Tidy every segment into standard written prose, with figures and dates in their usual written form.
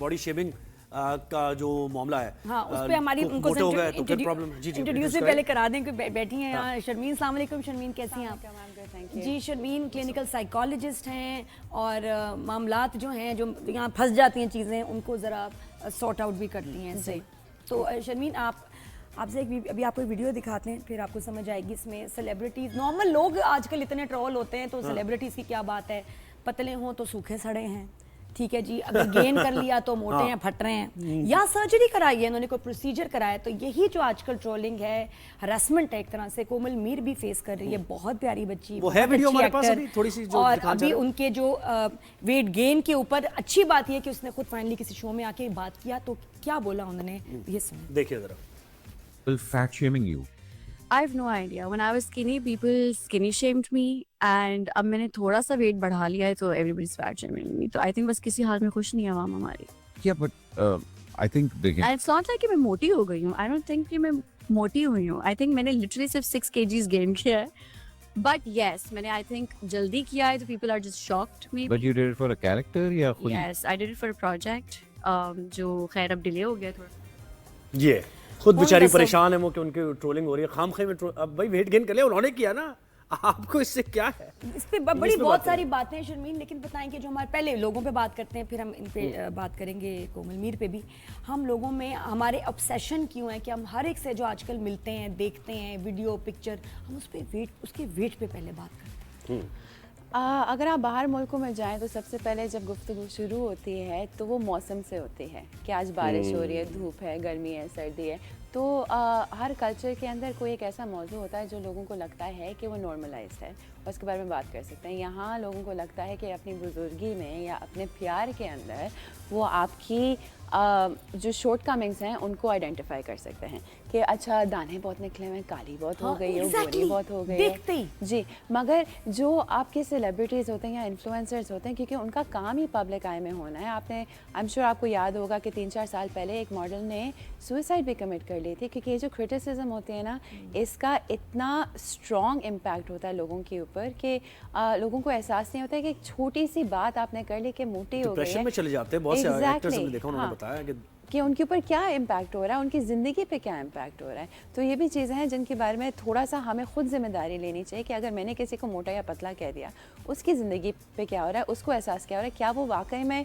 Body shaving का जो मामला है, हाँ उस पे हमारी उनको मोटे हो गए तो फिर प्रॉब्लम। जी जी, इंट्रोड्यूस से पहले करा दें कि बैठी हैं यहाँ शर्मीन। अस्सलाम वालेकुम शर्मीन, कैसी हैं आप? जी शर्मीन क्लिनिकल साइकोलॉजिस्ट हैं और मामलात जो हैं जो यहाँ फंस जाती हैं चीज़ें उनको ज़रा सॉर्ट आउट भी करती हैं इससे। तो शर्मीन आपसे एक अभी आपको वीडियो दिखाते हैं फिर आपको समझ आएगी। इसमें सेलिब्रिटीज़, नॉर्मल लोग आजकल इतने ट्रोल होते हैं तो सेलिब्रिटीज़ की क्या बात है, पतले हों तो सूखे सड़े हैं, ठीक है जी, अगर गेन कर लिया तो मोटे हैं, फट रहे हैं, या सर्जरी कराई है इन्होंने, कोई प्रोसीजर कराया। तो यही जो आजकल ट्रोलिंग है, हरासमेंट है एक तरह से, कोमल मीर भी फेस कर रही है, बहुत प्यारी बच्ची, वो है वीडियो हमारे पास अभी थोड़ी सी जो और अभी उनके जो वेट गेन के ऊपर अच्छी बात है कि उसने खुद फाइनली किसी शो में आके बात किया। तो क्या बोला उन्होंने, ये सुनिए। देखिए जरा। Fat shaming you. I have no idea. When I was skinny, people skinny shamed me, and अब मैंने थोड़ा सा weight बढ़ा लिया है तो everybody's fat shaming me. तो I think बस किसी हाल में खुश नहीं है आवाम हमारी। Yeah, but I think देखिए, And it's not like कि मैं मोटी हो गई हूँ. I don't think कि मैं मोटी हुई हूँ. I think मैंने literally सिर्फ 6 kgs gain किया है. But yes, मैंने I think जल्दी किया है तो people are just shocked maybe. but you did it for a character या खुद? Yes, I did it for a project. जो खैर अब डिले हो गया थोड़ा। ये खुद बेचारी परेशान है वो कि उनकी ट्रोलिंग हो रही है खामखे में। अब भाई वेट गेन कर लिया उन्होंने किया ना, आपको इससे क्या है? इस पे बड़ी बहुत सारी बातें हैं शर्मीन, लेकिन बताएं कि जो हमारे पहले लोगों पे बात करते हैं फिर हम इन पे बात करेंगे कोमल मीर पे भी। हम लोगों में हमारे ऑब्सेशन क्यों है कि हम हर एक से जो आजकल मिलते हैं, देखते हैं वीडियो पिक्चर, हम उस पे उसके वेट पे पहले बात करते हैं। अगर आप बाहर मुल्कों में जाएं तो सबसे पहले जब गुफ्तगू शुरू होती है तो वो मौसम से होती है कि आज बारिश हो रही है, धूप है, गर्मी है, सर्दी है। तो हर कल्चर के अंदर कोई एक ऐसा मौजू होता है जो लोगों को लगता है कि वो नॉर्मलाइज्ड है और उसके बारे में बात कर सकते हैं। यहाँ लोगों को लगता है कि अपनी बुजुर्गी में या अपने प्यार के अंदर वो आपकी जो शॉर्ट कमिंग्स हैं उनको आइडेंटिफाई कर सकते हैं कि अच्छा दाने बहुत निकले हुए हैं, काली बहुत हो गई है, गोरी बहुत हो गई है जी। मगर जो आपके सेलिब्रिटीज़ होते हैं या इन्फ्लुएंसर्स होते हैं, क्योंकि उनका काम ही पब्लिक आई में होना है। आपने आई एम श्योर आपको याद होगा कि 3-4 साल पहले एक मॉडल ने सुसाइड भी कमिट कर ली थी, क्योंकि ये जो क्रिटिसिज्म होती है ना, इसका इतना स्ट्रॉन्ग इम्पैक्ट होता है लोगों के ऊपर कि लोगों को एहसास नहीं होता है कि एक छोटी सी बात आपने कर ली कि मोटी हो गई है, में चले जाते हैं बहुत से एक्टर्स हमने देखा, उन्होंने बताया कि उनके ऊपर क्या इम्पैक्ट हो रहा है, उनकी ज़िंदगी पे क्या इम्पैक्ट हो रहा है। तो ये भी चीज़ें हैं जिनके बारे में थोड़ा सा हमें खुद जिम्मेदारी लेनी चाहिए कि अगर मैंने किसी को मोटा या पतला कह दिया, उसकी ज़िंदगी पे क्या हो रहा है, उसको एहसास क्या हो रहा है, क्या वो वाकई में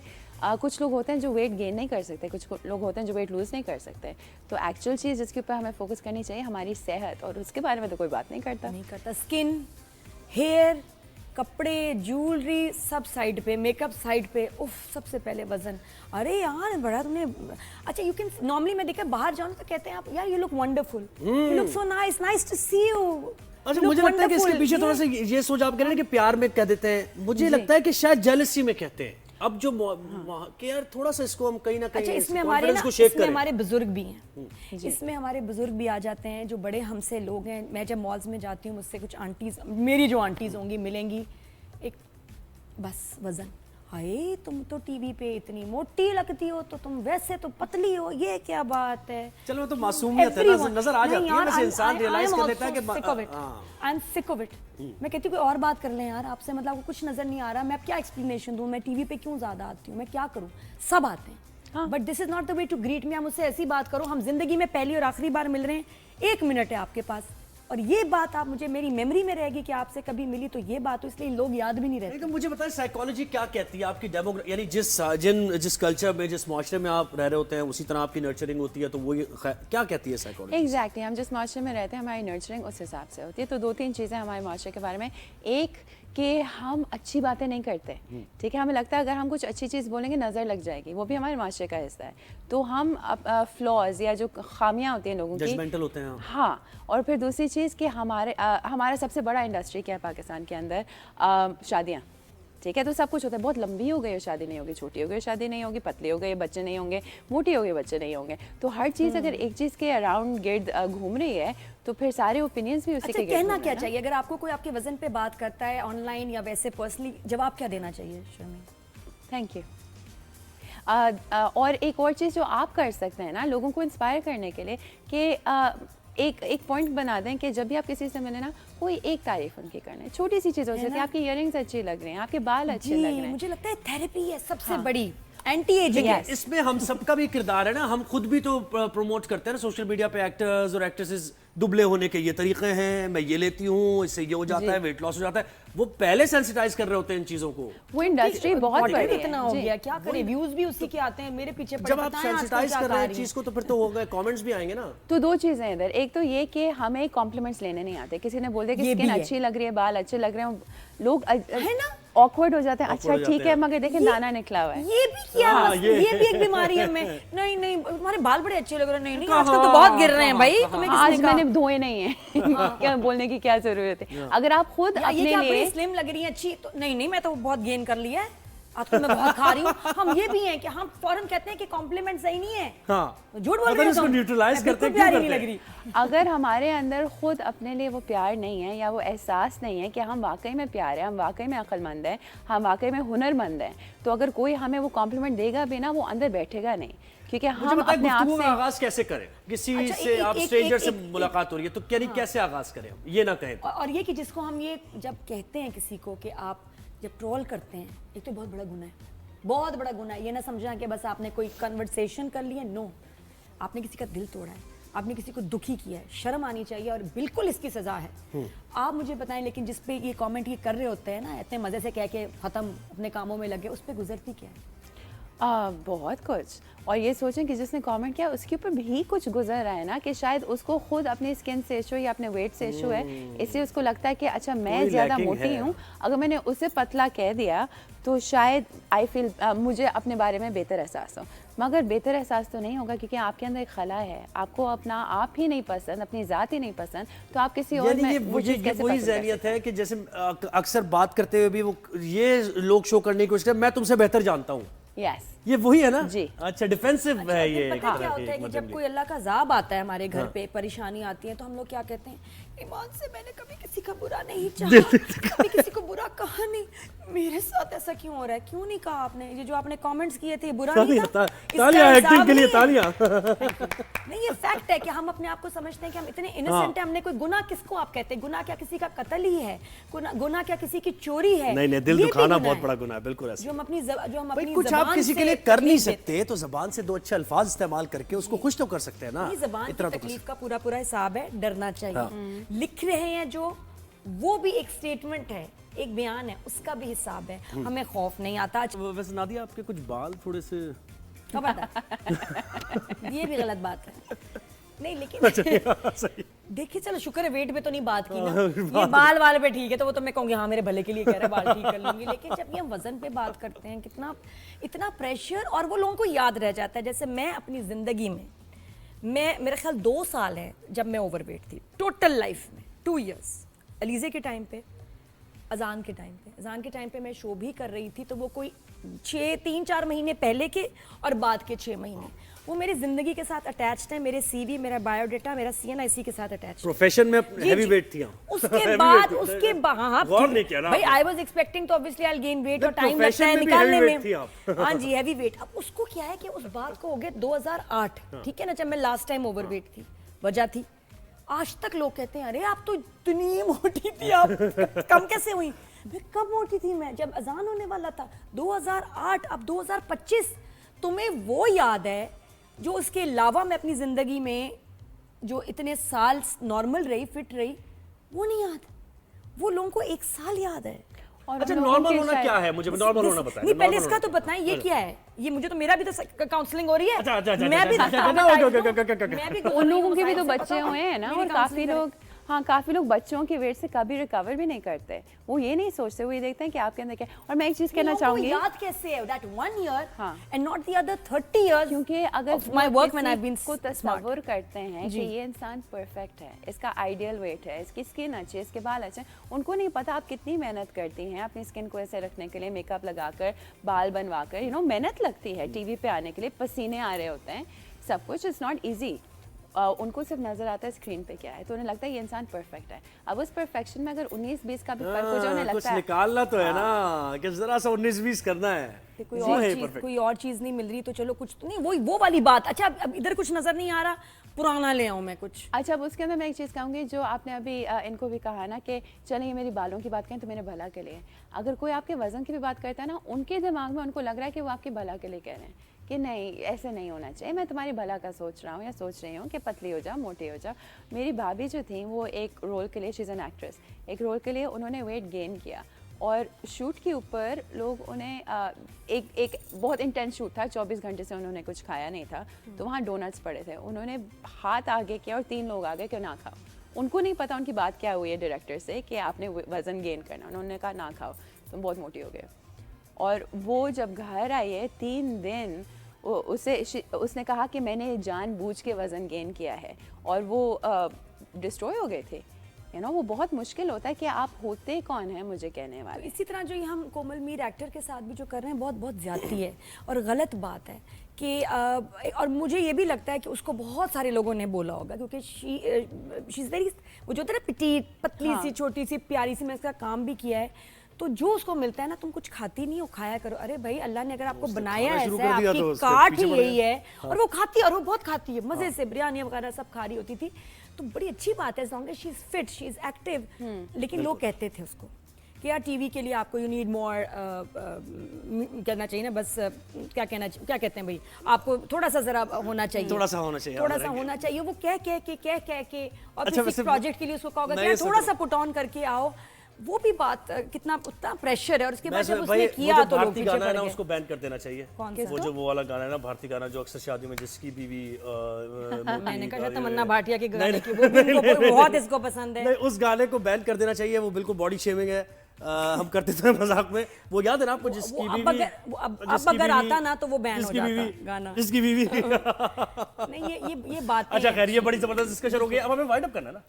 कुछ लोग होते हैं जो वेट गेन नहीं कर सकते, कुछ लोग होते हैं जो वेट लूज़ नहीं कर सकते। तो एक्चुअल चीज़ जिसके ऊपर हमें फोकस करनी चाहिए हमारी सेहत, और उसके बारे में तो कोई बात नहीं करता। स्किन, हेयर, कपड़े, ज्वेलरी सब साइड पे, मेकअप साइड पे, उफ सबसे पहले वजन। अरे यार बड़ा तुमने, अच्छा यू कैन नॉर्मली मैं देखा बाहर जाऊँ तो कहते हैं आप यार you look wonderful, you look so nice, nice to see you. अच्छा मुझे लगता है कि इसके पीछे थोड़ा सा ये सोच आप कह रहे हैं कि प्यार में कह देते हैं, मुझे लगता है कि शायद जेलसी में कहते हैं। अब जो कि यार थोड़ा सा इसको हम कहीं ना कहीं, अच्छा इसमें हमारे बुजुर्ग भी हैं, इसमें हमारे बुजुर्ग भी आ जाते हैं जो बड़े हमसे लोग हैं। मैं जब मॉल्स में जाती हूँ मुझसे कुछ आंटीज, मेरी जो आंटीज होंगी मिलेंगी, एक बस वजन, हाय तुम तो टीवी पे इतनी मोटी लगती हो तो तुम वैसे तो पतली हो, ये क्या बात है। चलो तो मासूमियत है, नजर आ जाती है, वैसे इंसान रियलाइज कर लेता है कि I am sick of it. मैं कहती हूँ कोई और बात कर लें यार, आपसे मतलब आपको कुछ नजर नहीं आ रहा, मैं अब क्या एक्सप्लेनेशन दूं, मैं टीवी पे क्यों ज्यादा आती हूँ, मैं क्या करूँ, सब आते हैं but this is not the way to greet me. आप मुझसे ऐसी बात करो, हम जिंदगी में पहली और आखिरी बार मिल रहे हैं, 1 मिनट है आपके पास, और ये बात आप मुझे मेरी मेमोरी में रहेगी कि आपसे कभी मिली तो ये बात, तो इसलिए लोग याद भी नहीं रहते। लेकिन मुझे बताएं साइकोलॉजी क्या कहती है आपकी डेमोग्राफी, यानी जिस कल्चर में, जिस माशरे में आप रह रहे होते हैं उसी तरह आपकी नर्चरिंग होती है, तो वो क्या कहती है साइकोलॉजी? एग्जैक्टली हम जिस माशरे में रहते हैं हमारी नर्चरिंग उस हिसाब से होती है। तो 2-3 चीज़ें हमारे माशरे के बारे में, एक कि हम अच्छी बातें नहीं करते, ठीक है, हमें लगता है अगर हम कुछ अच्छी चीज़ बोलेंगे नज़र लग जाएगी, वो भी हमारे माशरे का हिस्सा है। तो हम फ्लॉज या जो खामियां होती हैं लोगों की, जजमेंटल होते हैं। हाँ, और फिर दूसरी चीज़ कि हमारा सबसे बड़ा इंडस्ट्री क्या है पाकिस्तान के अंदर, शादियाँ, ठीक है। तो सब कुछ होता है, बहुत लंबी हो गई हो शादी नहीं होगी, छोटी हो गई शादी नहीं होगी, पतली हो गई बच्चे नहीं होंगे, मोटी हो गई बच्चे नहीं होंगे। तो हर चीज़ अगर एक चीज़ के अराउंड गिर्द घूम रही है तो फिर सारे ओपिनियंस भी उसी के गिर्द कहना क्या चाहिए अगर आपको कोई आपके वजन पे बात करता है ऑनलाइन या वैसे पर्सनली, जवाब क्या देना चाहिए शर्मी? Thank you. और एक और चीज़ जो आप कर सकते हैं ना लोगों को इंस्पायर करने के लिए कि एक पॉइंट बना दें कि जब भी आप किसी से मिले ना, कोई एक तारीफ उनकी करना है, छोटी सी चीज़ हो सकती है, आपकी इयररिंग्स अच्छी लग रही हैं, आपके बाल अच्छे लग रहे हैं। मुझे लगता है थेरेपी है सबसे बड़ी, एंटी एजिंग है। इसमें हम सबका भी किरदार है ना, हम खुद भी तो प्रमोट करते हैं ना सोशल मीडिया पे, एक्टर्स और एक्ट्रेसेस दुबले होने के ये तरीके हैं, मैं ये लेती हूँ, इससे ये हो जाता है, वेट लॉस हो जाता है, वो पहले सेंसिटाइज कर रहे होते हैं इन चीजों को। वो इंडस्ट्री बहुत बड़ी है, इतना हो गया, क्या करें, व्यूज भी उसी के आते हैं मेरे पीछे जब आप सेंसिटाइज कर रहे हैं चीज को तो फिर तो हो गए, कमेंट्स भी आएंगे ना। तो दो चीजें इधर, एक तो ये कि हमें कॉम्प्लीमेंट्स लेने नहीं आते, किसी ने बोल दिया कि स्किन अच्छी लग रही है, बाल अच्छे लग रहे हैं, लोग है ना ऑकवर्ड हो जाते हैं, अच्छा ठीक है मगर देखें दाना निकला हुआ है, ये भी क्या, ये भी एक बीमारी है। मैं नहीं नहीं तुम्हारे बाल बड़े अच्छे लग रहे हैं, नहीं नहीं आजकल तो बहुत गिर रहे हैं भाई, तुम्हें आज मैंने धोए नहीं है क्या बोलने की क्या जरूरत है। अगर आप खुद अपने लिए स्लिम लग रही है अच्छी, तो नहीं नहीं मैं तो बहुत गेन कर लिया है आजकल, मैं बहुत खा रही हूँ। हम ये भी हैं कि हम फौरन कहते हैं कि कॉम्प्लीमेंट सही नहीं है, झूठ बोल रहे हैं, इसको न्यूट्रलाइज करते हैं, क्यों प्यारी नहीं करते लग रही। अगर हमारे अंदर खुद अपने लिए वो प्यार नहीं है या वो एहसास नहीं है कि हम वाकई में प्यार है, हम वाकई में अक्लमंद हैं, हम वाकई में हुनरमंद हैं, तो अगर कोई हमें वो कॉम्प्लीमेंट देगा भी ना, वो अंदर बैठेगा नहीं, क्योंकि हम अपने आप से आगाज कैसे करें, किसी से आप स्ट्रेंजर से मुलाकात हो रही है तो कैसे आगाज करें, ये ना कहें। और ये कि जिसको हम ये जब कहते हैं किसी को कि आप जब ट्रोल करते हैं, एक तो बहुत बड़ा गुनाह है, बहुत बड़ा गुनाह है। ये ना समझना कि बस आपने कोई कन्वर्सेशन कर ली है, नो, आपने किसी का दिल तोड़ा है, आपने किसी को दुखी किया है, शर्म आनी चाहिए और बिल्कुल इसकी सजा है। आप मुझे बताएं, लेकिन जिस पे ये कमेंट ये कर रहे होते हैं ना, इतने मजे से कह के खत्म अपने कामों में लगे, उस पे गुजरती क्या है? बहुत कुछ, और ये सोचें कि जिसने कमेंट किया उसके ऊपर भी कुछ गुजर रहा है ना, कि शायद उसको खुद अपनी स्किन से इशू या अपने वेट से इशू है, इसलिए उसको लगता है कि अच्छा मैं ज़्यादा मोटी हूँ, अगर मैंने उसे पतला कह दिया तो शायद आई फील मुझे अपने बारे में बेहतर एहसास हो, मगर बेहतर एहसास तो नहीं होगा क्योंकि आपके अंदर एक खला है, आपको अपना आप ही नहीं पसंद, अपनी ज़ात ही नहीं पसंद, तो आप किसी और में वो चीज़ कैसे वही ज़हनियत है कि जैसे अक्सर बात करते हुए भी वो ये लोग शो करने की कोशिश करते हैं, मैं तुमसे बेहतर जानता हूँ। यस, ये वही है ना जी। अच्छा, डिफेंसिव है ये। पता है क्या होता है कि जब कोई अल्लाह का अज़ाब आता है हमारे घर पे, परेशानी आती है, तो हम लोग क्या कहते हैं, ईमान से मैंने कभी किसी का बुरा नहीं चाहा, कभी किसी को बुरा कहा नहीं, मेरे साथ ऐसा क्यों हो रहा है, क्यों नहीं कहा आपने, ये जो आपने कमेंट्स किए थे बुरा नहीं था, तालियां एक्टिंग के लिए, तालियां। नहीं ये फैक्ट है कि हम अपने आप को समझते हैं कि हम इतने इनोसेंट हैं, हमने कोई गुनाह, किसको आप कहते हैं गुनाह, क्या किसी का कत्ल ही है, गुनाह क्या किसी की चोरी है? नहीं दिल दुखाना बहुत बड़ा गुनाह है, बिल्कुल ऐसा। जो हम अपनी कुछ आप किसी के लिए कर नहीं सकते तो जबान से दो अच्छे अल्फाज इस्तेमाल करके उसको खुश तो कर सकते हैं ना। जबान की तकलीफ का पूरा हिसाब है, डरना चाहिए। लिख रहे हैं जो, वो भी एक स्टेटमेंट है, एक बयान है, उसका भी हिसाब है, हमें खौफ नहीं आता। वैसे नादिया आपके कुछ बाल थोड़े से ये भी गलत बात है, नहीं लेकिन देखिए चलो शुक्र है वेट पे तो नहीं बात की ना, ये बाल वाले पे ठीक है, तो वो तो मैं कहूँगी हाँ मेरे भले के लिए कह रहे हैं, बाल ठीक कर लूंगी, लेकिन जब ये हम वजन पे बात करते हैं, कितना इतना प्रेशर, और वो लोगों को याद रह जाता है। जैसे मैं अपनी ज़िंदगी में, मेरा ख्याल 2 साल है जब मैं ओवरवेट थी, टोटल लाइफ में 2 इयर्स, अलीज़े के टाइम पे, अजान के टाइम पे मैं शो भी कर रही थी, तो वो कोई 3-4 महीने पहले के और बाद के 6 महीने, वो मेरी जिंदगी के साथ अटैच्ड है, मेरे सीवी, मेरा बायोडाटा, मेरा सीएनआ इसी के साथ अटैच्ड है। प्रोफेशन में हेवी वेट थी उसके बाद भाई आई वाज एक्सपेक्टिंग, तो obviously I will gain weight, और टाइम लगता है निकालने में। हाँ जी हेवी वेट। अब उसको क्या है कि उस बात को हो गया 2008, ठीक है ना, जब मैं लास्ट टाइम ओवरवेट थी, वजह थी, आज तक लोग कहते हैं अरे आप तो इतनी मोटी थी, आप कम कैसे हुई? मैं कब मोटी थी? मैं जब अजान होने वाला था 2008, अब 2025, तुम्हें वो याद है जो उसके अलावा मैं अपनी जिंदगी में जो इतने साल नॉर्मल रही, फिट रही, वो नहीं याद। वो लोगों को 1 साल याद है। और अच्छा नॉर्मल होना क्या है, मुझे नॉर्मल होना बताएं। नहीं पहले इसका तो बताएं ये क्या है, ये मुझे तो, मेरा भी तो काउंसलिंग हो रही है, मैं भी उन लोगों के भी तो बच्चे हुए हैं ना, और काफी लोग बच्चों के वेट से कभी रिकवर भी नहीं करते, वो ये नहीं सोचते, वो ये देखते हैं कि आपके अंदर क्या। और मैं एक चीज कहना चाहूंगी, याद कैसे है that 1 year and not the other 30 years, क्योंकि अगर my work when I've been को तस्वीर करते हैं कि ये इंसान परफेक्ट है, इसका आइडियल वेट है, इसकी स्किन अच्छी है, इसके बाल अच्छे हैं, उनको नहीं पता आप कितनी मेहनत करती हैं अपनी स्किन को ऐसे रखने के लिए, मेकअप लगाकर, बाल बनवाकर, मेहनत लगती है टीवी पे आने के लिए, पसीने आ रहे होते हैं, सब कुछ इज नॉट ईजी। उनको सिर्फ नज़र आता है स्क्रीन पे क्या है, तो उन्हें लगता है ये इंसान परफेक्ट है. अब उस परफेक्शन में अगर 19-20 का भी फर्क हो जाए उन्हें कुछ लगता है निकालना तो है ना कि जरा सा 19-20 करना है. कोई वो और है चीज perfect. कोई और चीज नहीं मिल रही तो चलो कुछ तो नहीं, वो वाली बात. अच्छा अब इधर कुछ नजर नहीं आ रहा, पुराना ले आऊं मैं कुछ. अच्छा. अब उसके अंदर मैं एक चीज़ कहूँगी जो आपने अभी इनको भी कहा ना कि चलें ये मेरी बालों की बात करें तो मेरे भला के लिए. अगर कोई आपके वज़न की भी बात करता है ना, उनके दिमाग में उनको लग रहा है कि वो आपके भला के लिए कह रहे हैं कि नहीं ऐसे नहीं होना चाहिए, मैं तुम्हारी भला का सोच रहा हूँ या सोच रही हूँ कि पतली हो जाओ, मोटी हो जाओ. मेरी भाभी जो थी वो एक रोल के लिए, शी इज़ एन एक्ट्रेस, एक रोल के लिए उन्होंने वेट गेन किया और शूट के ऊपर लोग उन्हें एक बहुत इंटेंस शूट था, 24 घंटे से उन्होंने कुछ खाया नहीं था, तो वहाँ डोनट्स पड़े थे. उन्होंने हाथ आगे किया और 3 लोग आगे कि ना खाओ. उनको नहीं पता उनकी बात क्या हुई है डायरेक्टर से कि आपने वज़न गेन करना. उन्होंने कहा ना खाओ, तुम बहुत मोटी हो गए. और वो जब घर आई है 3 दिन उसने कहा कि मैंने जानबूझ के वज़न गेन किया है, और वो डिस्ट्रॉय हो गए थे. वो बहुत मुश्किल होता है कि आप होते कौन है मुझे कहने वाले. इसी तरह जो ये हम कोमल मीर एक्टर के साथ भी जो कर रहे हैं बहुत ज्यादती है और गलत बात है कि और मुझे ये भी लगता है कि उसको बहुत सारे लोगों ने बोला होगा क्योंकि शी इज़ वेरी, वो जो होता है ना पिटीट, पतली सी, छोटी सी, प्यारी सी. मैं इसका काम भी किया है, तो जो उसको मिलता है ना, तुम कुछ खाती नहीं हो, खाया करो. अरे भाई अल्लाह ने अगर आपको बनाया ऐसा है, आपकी काट ही यही है, और वो खाती है और वो बहुत खाती है मजे से, बिरयानी वगैरह सब खा रही होती थी. तो बड़ी अच्छी बात है, song she is fit, she is active. लेकिन लोग कहते थे उसको कि यार टीवी के लिए आपको यू नीड मोर करना चाहिए ना, बस क्या कहते हैं भाई, आपको थोड़ा सा जरा होना चाहिए, थोड़ा सा होना चाहिए, थोड़ा सा होना चाहिए. वो कह के और अच्छा, किसी प्रोजेक्ट के लिए उसको कहोगे कि यार थोड़ा सा पुट ऑन करके आओ. वो भी बात कितना उतना प्रेशर है. और उसके बाद जब उसने किया तो लोग पीछे गाना पड़ है ना, गए. उसको बैन कर देना चाहिए. कौन सा? वो जो वो वाला गाना है ना, भारतीय गाना, जो अक्सर शादियों में जिसकी बीवी मैंने कहा तमन्ना भाटिया के गाने की, वो भी इनको बहुत इसको पसंद है. नहीं, उस गाने को बैन कर देना चाहिए. वो बिल्कुल बॉडी शेमिंग है. हम करते थे मजाक में. वो याद है ना आपको, जिसकी बीवी, अब अगर आता ना तो वो बैन हो जाता गाना. जिसकी बीवी नहीं ये बात अच्छा खैर, ये बड़ी जबरदस्त डिस्कशन हो गई. अब हमें वाइंड अप करना है ना.